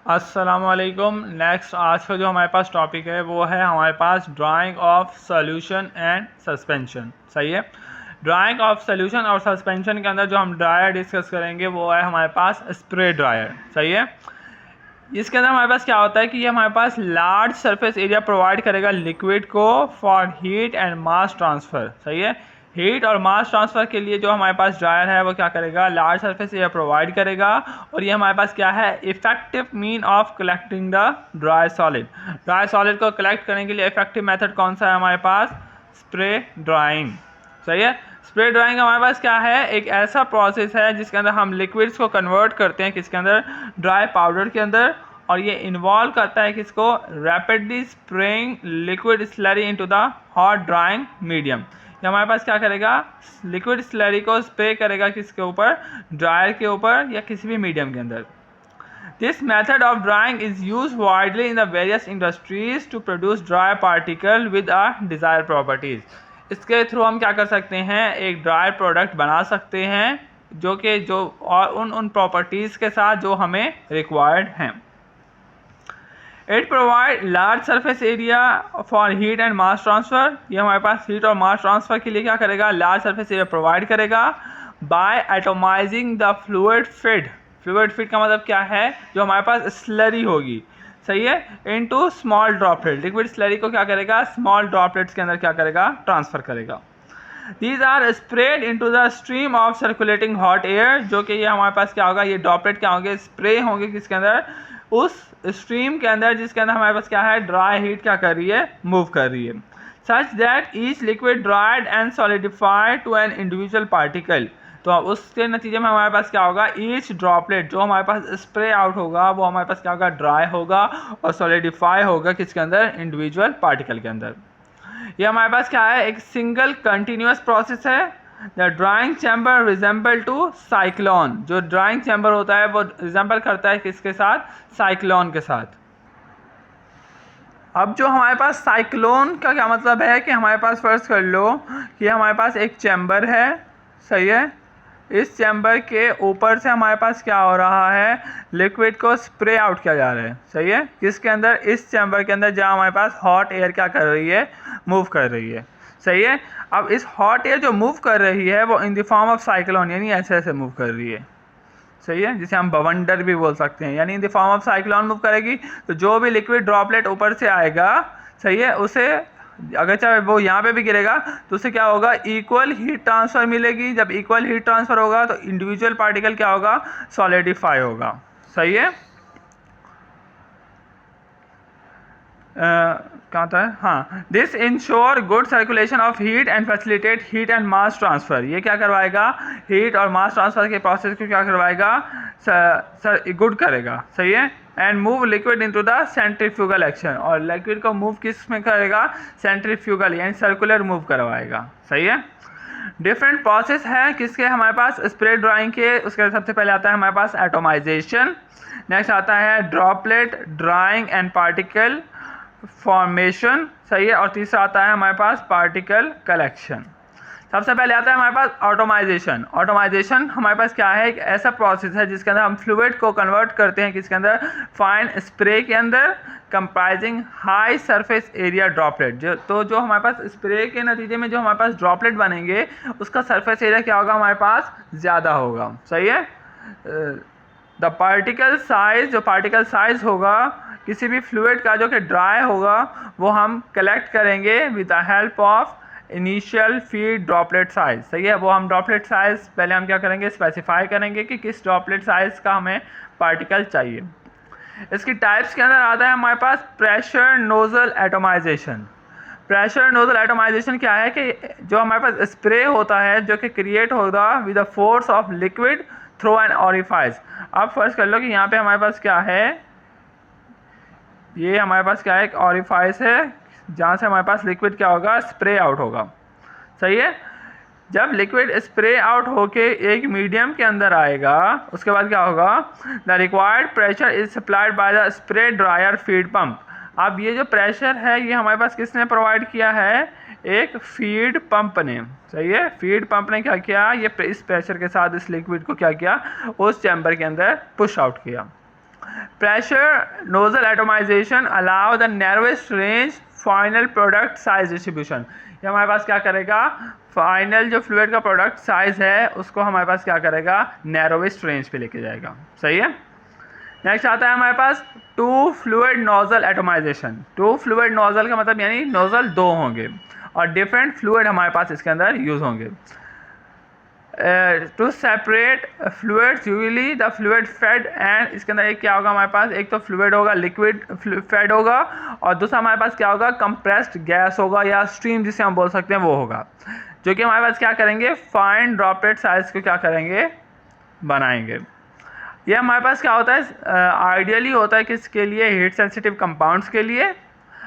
अस्सलामुअलैकुम। नेक्स्ट आज का जो हमारे पास टॉपिक है वो है हमारे पास drying of solution and suspension. सही है। ड्राइंग ऑफ सॉल्यूशन और सस्पेंशन के अंदर जो हम ड्रायर डिस्कस करेंगे वो है हमारे पास स्प्रे ड्रायर। सही है। इसके अंदर हमारे पास क्या होता है कि ये हमारे पास लार्ज सरफेस एरिया प्रोवाइड करेगा लिक्विड को for heat and mass transfer. सही है। हीट और मास ट्रांसफ़र के लिए जो हमारे पास ड्रायर है वो क्या करेगा, लार्ज सरफेस एरिया प्रोवाइड करेगा। और ये हमारे पास क्या है, effective mean of collecting the dry solid. Dry solid को कलेक्ट करने के लिए इफेक्टिव मेथड कौन सा है हमारे पास, स्प्रे ड्राइंग। सही है। स्प्रे ड्राइंग हमारे पास क्या है, एक ऐसा प्रोसेस है जिसके अंदर हम लिक्विड्स को कन्वर्ट करते हैं किसके अंदर, ड्राई पाउडर के अंदर। और ये इन्वॉल्व करता है किसको, rapidly spraying liquid slurry into the hot drawing medium. ये हमारे पास क्या करेगा, लिक्विड स्लरी को स्प्रे करेगा किसके ऊपर, ड्रायर के ऊपर या किसी भी मीडियम के अंदर। This method of drying is used widely in the various industries to produce dry particle with a desired properties. इसके थ्रू हम क्या कर सकते हैं, एक ड्राई प्रोडक्ट बना सकते हैं जो और उन प्रॉपर्टीज़ के साथ जो हमें रिक्वायर्ड हैं। It provide large surface area for heat and mass transfer. ये हमारे पास हीट और मास ट्रांसफ़र के लिए क्या करेगा, लार्ज सरफेस एरिया प्रोवाइड करेगा by atomising the fluid feed. Fluid feed का मतलब क्या है, जो हमारे पास स्लरी होगी। सही है। Into small droplet, liquid slurry को क्या करेगा, स्मॉल ड्रॉपलेट्स के अंदर क्या करेगा, ट्रांसफ़र करेगा। These are sprayed into the stream of circulating hot air, जो कि ये हमारे पास क्या होगा, ये ड्रॉपलेट क्या होंगे, स्प्रे होंगे किसके अंदर, उस स्ट्रीम के अंदर जिसके अंदर हमारे पास क्या है, ड्राई हीट क्या कर रही है, मूव कर रही है। Such that each liquid dried and solidified to an individual particle. तो उसके नतीजे में हमारे पास क्या होगा, ईच ड्रॉपलेट जो हमारे पास स्प्रे आउट होगा वो हमारे पास क्या होगा, ड्राई होगा और सॉलिडिफाई होगा किसके अंदर, इंडिविजुअल पार्टिकल के अंदर। ये हमारे पास क्या है, एक सिंगल कंटिन्यूस प्रोसेस है। The drying chamber resemble to cyclone. जो ड्राइंग चैम्बर होता है वो रिजेंबल करता है किसके साथ, साइक्लोन के साथ। अब जो हमारे पास साइक्लोन का क्या मतलब है कि हमारे पास फर्स्ट कर लो कि हमारे पास एक चैम्बर है। सही है। इस चैम्बर के ऊपर से हमारे पास क्या हो रहा है, लिक्विड को स्प्रे आउट किया जा रहा है। सही है। किसके अंदर, इस चैम्बर के अंदर जहाँ हमारे पास हॉट एयर क्या कर रही है, मूव कर रही है। सही है। अब इस हॉट एयर जो मूव कर रही है वो in the form of cyclone, यानी ऐसे ऐसे मूव कर रही है। सही है। जिसे हम बवंडर भी बोल सकते हैं, यानी in the form of cyclone move करेगी। तो जो भी लिक्विड ड्रॉपलेट ऊपर से आएगा, सही है, उसे अगर चाहे वो यहाँ पे भी गिरेगा तो उससे क्या होगा, इक्वल हीट ट्रांसफ़र मिलेगी। जब इक्वल हीट ट्रांसफ़र होगा तो इंडिविजुअल पार्टिकल क्या होगा, सॉलिडिफाई होगा। सही है। क्या होता है, हाँ, this ensure good circulation of heat and facilitate heat and mass transfer. ये क्या करवाएगा, हीट और मास ट्रांसफ़र के प्रोसेस को क्या करवाएगा, गुड करेगा। सही है। And move liquid into the centrifugal action. और लिक्विड को मूव किस में करेगा, सेंट्रीफ्यूगल यानी सर्कुलर मूव करवाएगा। सही है। डिफरेंट प्रोसेस है किसके हमारे पास, स्प्रे ड्राइंग के। उसके सबसे पहले आता है हमारे पास एटोमाइजेशन, नेक्स्ट आता है droplet drawing and particle formation. सही है। और तीसरा आता है हमारे पास पार्टिकल कलेक्शन। सबसे पहले आता है हमारे पास ऑटोमाइजेशन। ऑटोमाइजेशन हमारे पास क्या है, एक ऐसा प्रोसेस है जिसके अंदर हम फ्लूइड को कन्वर्ट करते हैं किसके अंदर, फाइन स्प्रे के अंदर, comprising high surface area droplet. जो हमारे पास स्प्रे के नतीजे में जो हमारे पास ड्रॉपलेट बनेंगे उसका सरफेस एरिया क्या होगा, हमारे पास ज़्यादा होगा। सही है। द पार्टिकल साइज, जो पार्टिकल साइज होगा किसी भी फ्लूइड का जो कि ड्राई होगा वो हम कलेक्ट करेंगे with the help of initial feed droplet size. सही है। वो हम ड्रॉपलेट साइज पहले हम क्या करेंगे, स्पेसिफाई करेंगे कि किस ड्रॉपलेट साइज का हमें पार्टिकल चाहिए। इसकी टाइप्स के अंदर आता है हमारे पास pressure nozzle atomization. Pressure nozzle atomization क्या है कि जो हमारे पास स्प्रे होता है जो कि क्रिएट होगा with the force of liquid through an orifice. अब फर्स्ट कर लो कि यहाँ पे हमारे पास क्या है, ये हमारे पास क्या है, एक ऑरिफाइस है जहाँ से हमारे पास लिक्विड क्या होगा, स्प्रे आउट होगा। सही है। जब लिक्विड स्प्रे आउट होके एक मीडियम के अंदर आएगा उसके बाद क्या होगा, the required pressure is supplied by the spray dryer feed pump. अब ये जो प्रेशर है ये हमारे पास किसने प्रोवाइड किया है, एक फीड पंप ने। सही है। फीड पंप ने क्या किया, ये इस प्रेशर के साथ इस लिक्विड को क्या किया, उस चैम्बर के अंदर पुश आउट किया। Pressure nozzle atomisation allow the narrowest range final product size distribution. ये हमारे पास क्या करेगा, फाइनल जो फ्लूइड का प्रोडक्ट साइज है उसको हमारे पास क्या करेगा, नैरोएस्ट रेंज पे लेके जाएगा। सही है। नेक्स्ट आता है हमारे पास two fluid nozzle atomization. Two fluid nozzle का मतलब यानी नोजल दो होंगे और डिफरेंट फ्लूइड हमारे पास इसके अंदर यूज होंगे। Two separate fluids usually the fluid fed and, इसके अंदर एक क्या होगा हमारे पास, एक तो फ्लूइड होगा लिक्विड फेड होगा और दूसरा हमारे पास क्या होगा, कंप्रेस्ड गैस होगा या स्ट्रीम जिसे हम बोल सकते हैं वो होगा, जो कि हमारे पास क्या करेंगे, फाइन ड्रॉपलेट साइज को क्या करेंगे, बनाएंगे। ये हमारे पास क्या होता है, आइडियली होता है किसके लिए, हीट सेंसिटिव कंपाउंड्स के लिए।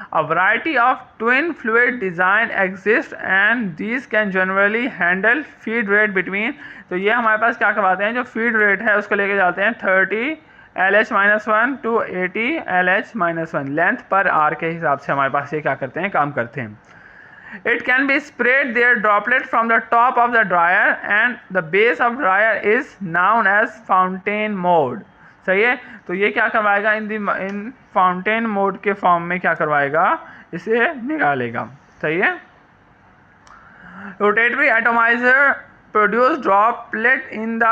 A variety of twin fluid design exists and these can generally handle feed rate between, तो ये हमारे पास क्या करवाते हैं, जो फीड रेट है उसको लेके जाते हैं 30 LH-1 to 80 LH-1 लेंथ पर आर के हिसाब से हमारे पास ये क्या करते हैं, काम करते हैं। It can be sprayed their droplet from the top of the dryer and the base of dryer is known as fountain mode। सही है। तो ये क्या करवाएगा, इन फाउंटेन मोड के फॉर्म में क्या करवाएगा, इसे निकालेगा। सही है। Rotatory atomiser produce droplet in the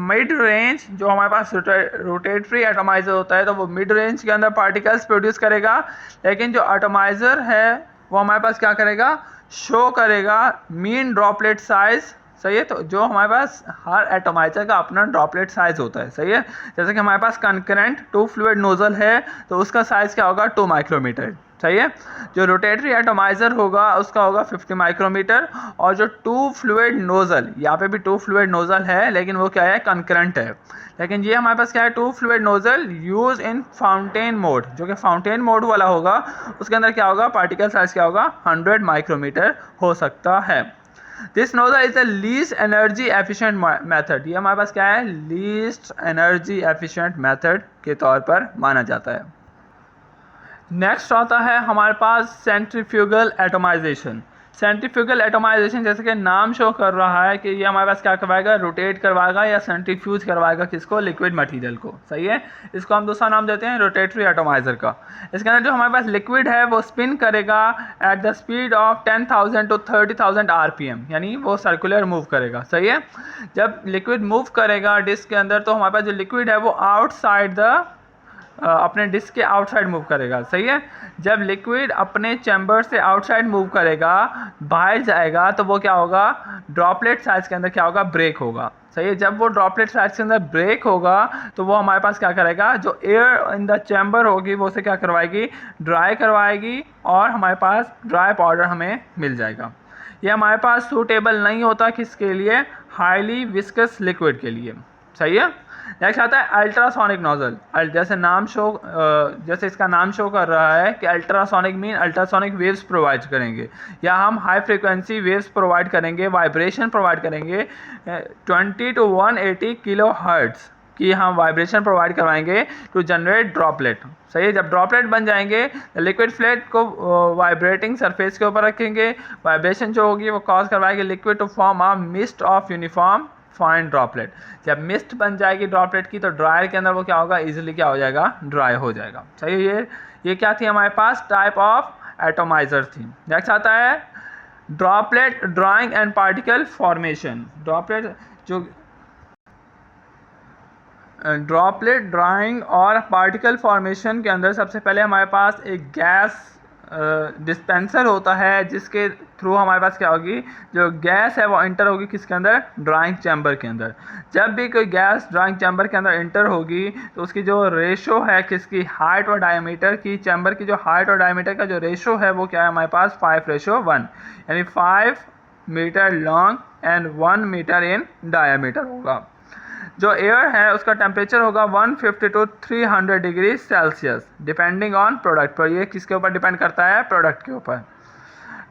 mid range. जो हमारे पास रोटेटरी एटोमाइजर होता है तो वो मिड रेंज के अंदर पार्टिकल्स प्रोड्यूस करेगा, लेकिन जो एटोमाइजर है वो हमारे पास क्या करेगा, शो करेगा मीन ड्रॉपलेट साइज। सही है। तो जो हमारे पास हर एटोमाइजर का अपना ड्रॉपलेट साइज होता है। सही है। जैसे कि हमारे पास कंकरेंट टू फ्लूइड नोजल है तो उसका साइज क्या होगा, 2 माइक्रोमीटर। सही है। जो रोटेटरी एटोमाइजर होगा उसका होगा 50 माइक्रोमीटर और जो टू फ्लूइड नोजल, यहाँ पे भी टू फ्लूइड नोजल है लेकिन वो क्या है, कंकरेंट है, लेकिन ये हमारे पास क्या है, two fluid nozzle use in fountain mode, जो कि फाउंटेन मोड वाला होगा उसके अंदर क्या होगा, पार्टिकल साइज क्या होगा, 100 माइक्रोमीटर हो सकता है। This nozzle is the least energy efficient method. ये हमारे पास क्या है, लीस्ट एनर्जी एफिशिएंट मेथड के तौर पर माना जाता है। नेक्स्ट आता है हमारे पास सेंट्रीफ्यूगल एटोमाइजेशन। सेंट्रीफ्यूगल एटोमाइजेशन जैसे कि नाम शो कर रहा है कि ये हमारे पास क्या करवाएगा, रोटेट करवाएगा या सेंट्रीफ्यूज करवाएगा किसको, लिक्विड मटेरियल को। सही है। इसको हम दूसरा नाम देते हैं रोटेटरी एटोमाइजर का। इसके अंदर जो हमारे पास लिक्विड है वो स्पिन करेगा at the speed of 10,000 to 30,000 RPM, यानी वो सर्कुलर मूव करेगा। सही है। जब लिक्विड मूव करेगा डिस्क के अंदर तो हमारे पास जो लिक्विड है वो आउटसाइड द अपने डिस्क के आउटसाइड मूव करेगा। सही है। जब लिक्विड अपने चैम्बर से आउटसाइड मूव करेगा, बाहर जाएगा, तो वो क्या होगा, ड्रॉपलेट साइज के अंदर क्या होगा, ब्रेक होगा। सही है। जब वो ड्रॉपलेट साइज के अंदर ब्रेक होगा तो वो हमारे पास क्या करेगा, जो एयर इन द चैम्बर होगी वो उसे क्या करवाएगी, ड्राई करवाएगी और हमारे पास ड्राई पाउडर हमें मिल जाएगा। ये हमारे पास सूटेबल नहीं होता किसके लिए, हाईली विस्कस लिक्विड के लिए। सही है। नेक्स्ट आता है अल्ट्रासोनिक नोजल। जैसे इसका नाम शो कर रहा है कि ultrasonic mean ultrasonic waves provide करेंगे या हम हाई फ्रीक्वेंसी वेव्स प्रोवाइड करेंगे, वाइब्रेशन प्रोवाइड करेंगे 20 to 180 किलो हर्ट्ज की हम वाइब्रेशन प्रोवाइड करवाएंगे टू जनरेट ड्रॉपलेट। सही है। जब ड्रॉपलेट बन जाएंगे लिक्विड फ्लूइड को वाइब्रेटिंग सरफेस के ऊपर रखेंगे, वाइब्रेशन जो होगी वो कॉज करवाएगी liquid to form a mist of uniform fine droplet. जब मिस्ट बन जाएगी ड्रॉपलेट की तो ड्रायर के अंदर वो क्या होगा, इजीली क्या हो जाएगा, ड्राई हो जाएगा। सही है। ये क्या थी हमारे पास, टाइप ऑफ एटोमाइजर थी। नेक्स्ट आता है droplet drawing and particle formation. Droplet drawing और पार्टिकल फॉर्मेशन के अंदर सबसे पहले हमारे पास एक गैस डिस्पेंसर होता है जिसके थ्रू हमारे पास क्या होगी, जो गैस है वो इंटर होगी किसके अंदर, ड्राइंग चैम्बर के अंदर। जब भी कोई गैस ड्राइंग चैम्बर के अंदर इंटर होगी तो उसकी जो रेशो है किसकी, हाइट और डायमीटर की, चैम्बर की जो हाइट और डायमीटर का जो रेशो है वो क्या है हमारे पास 5:1, यानी 5 metre long and 1 metre in diameter होगा। जो एयर है उसका टेम्परेचर होगा 150 to 300 degree Celsius depending on product पर। ये किसके ऊपर डिपेंड करता है, प्रोडक्ट के ऊपर।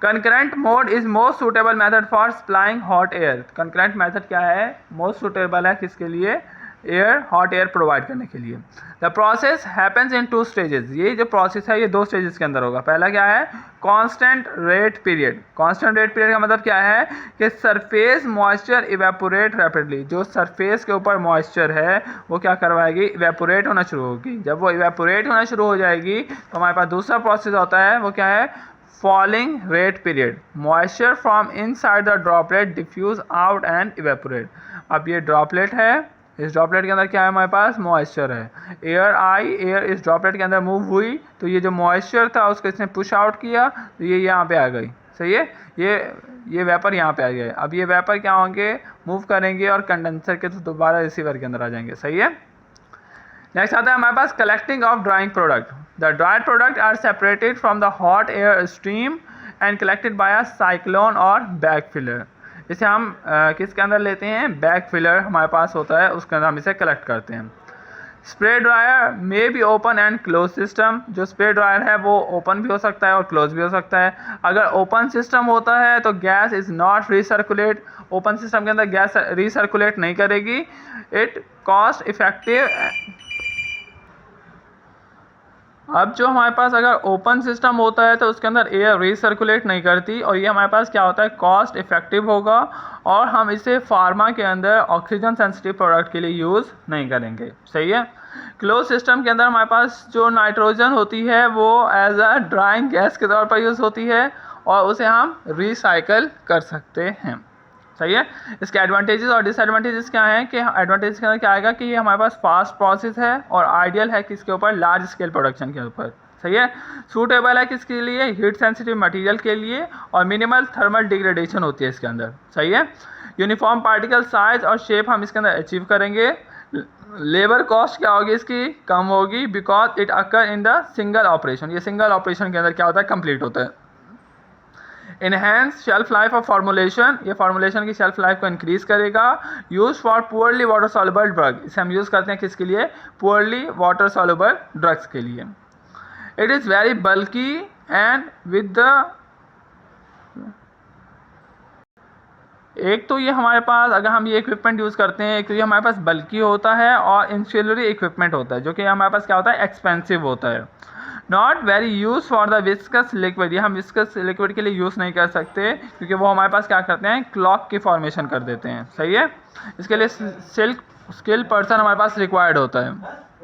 Concurrent mode is most suitable method for supplying hot air. Concurrent method क्या है, मोस्ट सूटेबल है किसके लिए, हॉट एयर प्रोवाइड करने के लिए। The process happens in 2 stages. ये जो प्रोसेस है ये 2 स्टेजेस के अंदर होगा। पहला क्या है, constant rate period. Constant rate period का मतलब क्या है कि सरफेस मॉइस्चर इवेपोरेट रैपिडली। जो सरफेस के ऊपर मॉइस्चर है वो क्या करवाएगी, इवेपोरेट होना शुरू होगी। जब वो इवेपोरेट होना शुरू हो जाएगी तो हमारे पास दूसरा प्रोसेस होता है, वो क्या है, falling rate period. Moisture from inside the droplet diffuse out and evaporate. अब ये ड्रॉपलेट है, इस ड्रॉपलेट के अंदर क्या है, हमारे पास मॉइस्चर है। एयर इस ड्रॉपलेट के अंदर मूव हुई तो ये जो मॉइस्चर था उसको इसने पुश आउट किया तो ये यहाँ पे आ गई। सही है, ये वेपर यहाँ पे आ गए। अब ये वेपर क्या होंगे, मूव करेंगे और कंडेंसर के तो दोबारा रिसीवर के अंदर आ जाएंगे। सही है। नेक्स्ट आता है हमारे पास collecting of drying product. The dried product are separated from the hot air stream and collected by a cyclone or bag filter. इसे हम किसके अंदर लेते हैं, बैग फिलर हमारे पास होता है, उसके अंदर हम इसे कलेक्ट करते हैं। Spray dryer may be open and close system. जो स्प्रे ड्रायर है वो ओपन भी हो सकता है और क्लोज भी हो सकता है। अगर ओपन सिस्टम होता है तो gas is not recirculate. Open system के अंदर गैस रीसर्कुलेट नहीं करेगी। It cost effective. अब जो हमारे पास अगर ओपन सिस्टम होता है तो उसके अंदर एयर रीसर्कुलेट नहीं करती और ये हमारे पास क्या होता है, कॉस्ट इफेक्टिव होगा और हम इसे फार्मा के अंदर ऑक्सीजन सेंसिटिव प्रोडक्ट के लिए यूज़ नहीं करेंगे। सही है। क्लोज सिस्टम के अंदर हमारे पास जो नाइट्रोजन होती है वो एज अ ड्राइंग गैस के तौर पर यूज़ होती है और उसे हम रिसाइकल कर सकते हैं। सही है। इसके एडवांटेजेस और डिसएडवांटेजेस क्या हैं कि एडवांटेज के अंदर क्या आएगा कि ये हमारे पास फास्ट प्रोसेस है और आइडियल है किसके ऊपर, लार्ज स्केल प्रोडक्शन के ऊपर। सही है। सूटेबल है किसके लिए, हीट सेंसिटिव मटेरियल के लिए और मिनिमल थर्मल डिग्रेडेशन होती है इसके अंदर। सही है। यूनिफॉर्म पार्टिकल साइज और शेप हम इसके अंदर अचीव करेंगे। लेबर कॉस्ट क्या होगी इसकी, कम होगी, because it occur in the single operation. ये सिंगल ऑपरेशन के अंदर क्या होता है, कंप्लीट होता है। Enhance shelf life of formulation. ये फॉर्मुलेशन की शेल्फ लाइफ को इंक्रीज करेगा। Use for poorly water soluble drug. इसे हम यूज़ करते हैं किसके लिए, पुअरली वाटर सॉल्युबल ड्रग्स के लिए। It is very bulky and with the, एक तो ये हमारे पास अगर हम ये इक्विपमेंट यूज़ करते हैं, एक तो ये हमारे पास बल्कि होता है और इंसुलरी इक्विपमेंट होता है जो कि हमारे पास क्या होता है, एक्सपेंसिव होता है। Not very use for the viscous liquid. ये हम विस्कस लिक्विड के लिए यूज़ नहीं कर सकते क्योंकि वो हमारे पास क्या करते हैं, क्लॉक की फॉर्मेशन कर देते हैं। सही है। इसके लिए स्किल पर्सन हमारे पास रिक्वायर्ड होता है।